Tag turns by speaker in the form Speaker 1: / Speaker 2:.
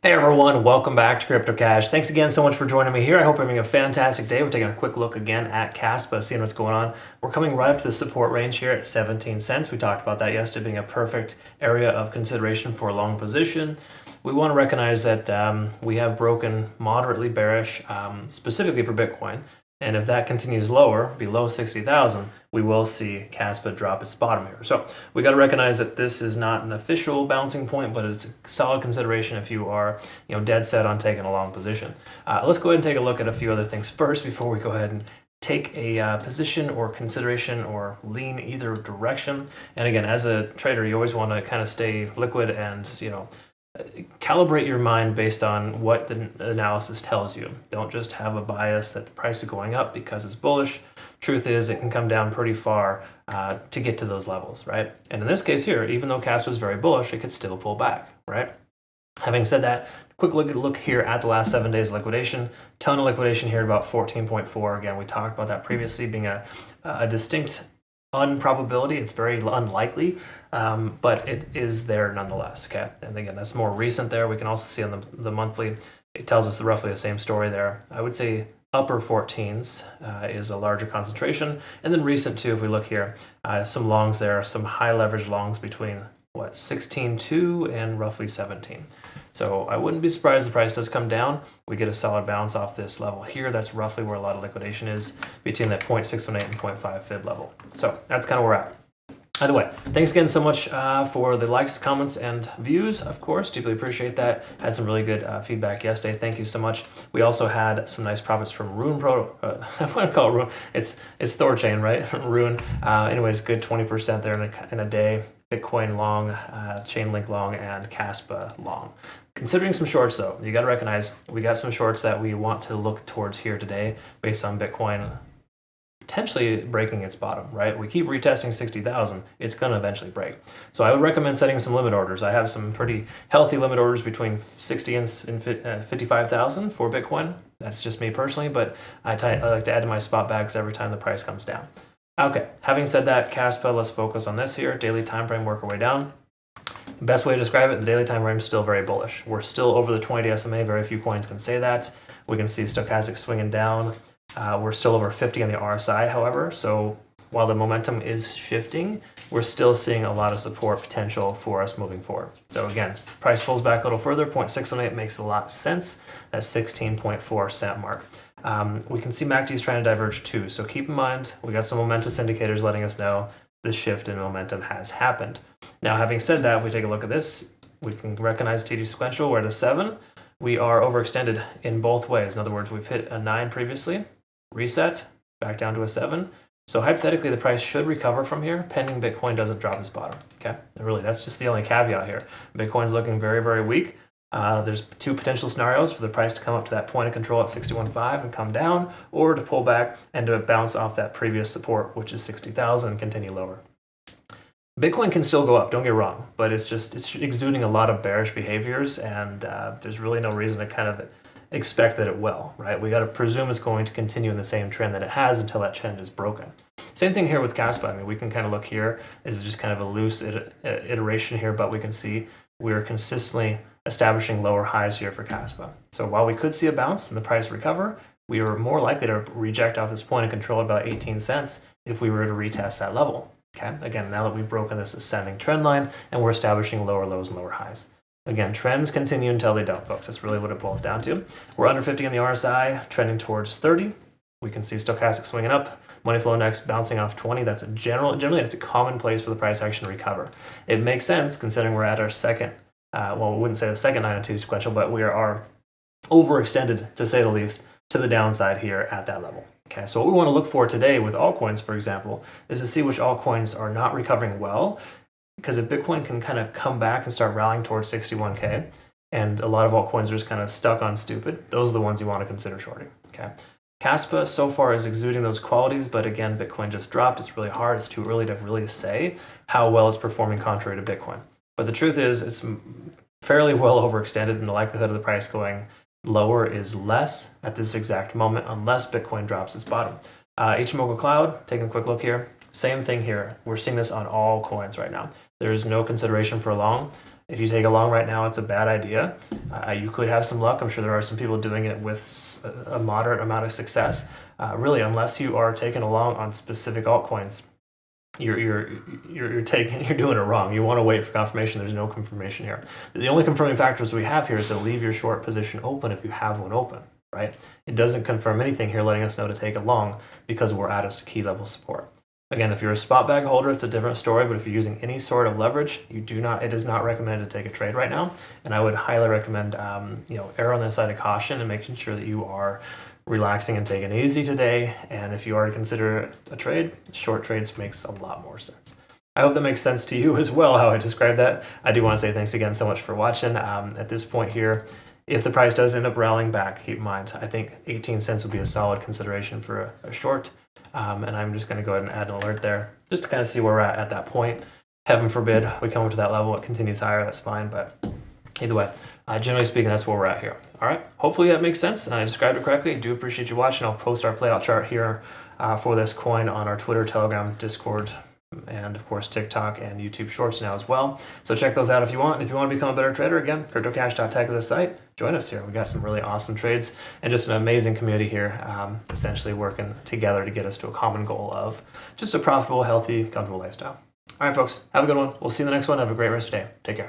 Speaker 1: Hey everyone, welcome back to CryptoCache. Thanks again so much for joining me here. I hope you're having a fantastic day. We're taking a quick look again at KAS, seeing what's going on. We're coming right up to the support range here at 17 cents. We talked about that yesterday being a perfect area of consideration for a long position. We want to recognize that we have broken moderately bearish, specifically for Bitcoin. And if that continues lower, below 60,000, we will see KAS drop its bottom here. So we got to recognize that this is not an official bouncing point, but it's a solid consideration if you are, dead set on taking a long position. Let's go ahead and take a look at a few other things first before we go ahead and take a position or consideration or lean either direction. And again, as a trader, you always want to kind of stay liquid and, calibrate your mind based on what the analysis tells you. Don't just have a bias that the price is going up because it's bullish. Truth is, it can come down pretty far to get to those levels, right? And in this case here, even though KAS was very bullish, it could still pull back, right? Having said that, quick look here at the last 7 days liquidation. Ton of liquidation here at about 14.4. Again, we talked about that previously being a distinct unprobability. It's very unlikely, but it is there nonetheless. Okay, and again, that's more recent there. We can also see on the monthly, it tells us roughly the same story there. I would say upper 14s is a larger concentration, and then recent too. If we look here, some longs there, some high leverage longs between 16.2 and roughly 17. So I wouldn't be surprised if the price does come down. We get a solid bounce off this level here. That's roughly where a lot of liquidation is, between that 0.618 and 0.5 fib level. So that's kind of where we're at. Either way, thanks again so much for the likes, comments, and views, of course. Deeply appreciate that. Had some really good feedback yesterday. Thank you so much. We also had some nice profits from Rune Pro. I want to call it Rune. It's Thorchain, right? Rune. Anyways, good 20% there in a day. Bitcoin long, Chainlink long, and KASPA long. Considering some shorts though, you got to recognize we got some shorts that we want to look towards here today based on Bitcoin potentially breaking its bottom, right? We keep retesting 60,000, it's going to eventually break. So I would recommend setting some limit orders. I have some pretty healthy limit orders between 60 and 55,000 for Bitcoin. That's just me personally, but I like to add to my spot bags every time the price comes down. Okay, having said that, KASPA, let's focus on this here. Daily time frame, work our way down. Best way to describe it, the daily time frame is still very bullish. We're still over the 20-day SMA. Very few coins can say that. We can see stochastic swinging down. We're still over 50 on the RSI, however. So while the momentum is shifting, we're still seeing a lot of support potential for us moving forward. So again, price pulls back a little further. 0.618 makes a lot of sense. That 16.4 cent mark. We can see MACD is trying to diverge too. So keep in mind, we got some momentous indicators letting us know the shift in momentum has happened. Now, having said that, if we take a look at this, we can recognize TD sequential. We're at a 7. We are overextended in both ways. In other words, we've hit a 9 previously, reset, back down to a 7. So hypothetically, the price should recover from here, pending Bitcoin doesn't drop its bottom. Okay, and really, that's just the only caveat here. Bitcoin's looking very, very weak. There's two potential scenarios for the price to come up to that point of control at 61.5 and come down, or to pull back and to bounce off that previous support, which is 60,000, and continue lower. Bitcoin can still go up, don't get wrong, but it's exuding a lot of bearish behaviors, and there's really no reason to kind of expect that it will, right? We got to presume it's going to continue in the same trend that it has until that trend is broken. Same thing here with KASPA. I mean, we can kind of look here. This is just kind of a loose iteration here, but we can see we're consistently establishing lower highs here for KASPA. So while we could see a bounce and the price recover, we are more likely to reject off this point of control at about 18 cents if we were to retest that level. Okay, again, now that we've broken this ascending trend line and we're establishing lower lows and lower highs. Again, trends continue until they don't, folks. That's really what it boils down to. We're under 50 on the RSI, trending towards 30. We can see stochastic swinging up. Money flow index bouncing off 20. That's generally that's a common place for the price action to recover. It makes sense considering we're at our second, well, we wouldn't say the second 9 and 2 sequential, but we are overextended, to say the least, to the downside here at that level. Okay, so what we want to look for today with altcoins, for example, is to see which altcoins are not recovering well. Because if Bitcoin can kind of come back and start rallying towards 61K, and a lot of altcoins are just kind of stuck on stupid, those are the ones you want to consider shorting. Okay, KASPA so far is exuding those qualities, but again, Bitcoin just dropped. It's really hard. It's too early to really say how well it's performing contrary to Bitcoin. But the truth is, it's fairly well overextended, and the likelihood of the price going lower is less at this exact moment, unless Bitcoin drops its bottom. HMOGO Cloud, taking a quick look here. Same thing here. We're seeing this on all coins right now. There is no consideration for long. If you take a long right now, it's a bad idea. You could have some luck. I'm sure there are some people doing it with a moderate amount of success. Really, unless you are taking a long on specific altcoins, you're doing it wrong. You want to wait for confirmation. There's no confirmation here. The only confirming factors we have here is to leave your short position open if you have one open, right? It doesn't confirm anything here, letting us know to take it long because we're at a key level support. Again, if you're a spot bag holder, it's a different story, but if you're using any sort of leverage, it is not recommended to take a trade right now. And I would highly recommend, err on the side of caution and making sure that you are relaxing and taking it easy today. And if you are to consider a trade, short trades makes a lot more sense. I hope that makes sense to you as well, how I described that. I do want to say thanks again so much for watching. At this point here, if the price does end up rallying back, keep in mind, I think 18 cents would be a solid consideration for a short. And I'm just going to go ahead and add an alert there just to kind of see where we're at that point. Heaven forbid we come up to that level, it continues higher, that's fine. But either way, generally speaking, that's where we're at here. All right, hopefully that makes sense and I described it correctly. I do appreciate you watching. I'll post our playout chart here for this coin on our Twitter, Telegram, Discord, and of course TikTok and YouTube Shorts now as well. So check those out if you want. And if you want to become a better trader, again, CryptoCache.tech is the site. Join us here. We got some really awesome trades and just an amazing community here, essentially working together to get us to a common goal of just a profitable, healthy, comfortable lifestyle. All right, folks, have a good one. We'll see you in the next one. Have a great rest of your day. Take care.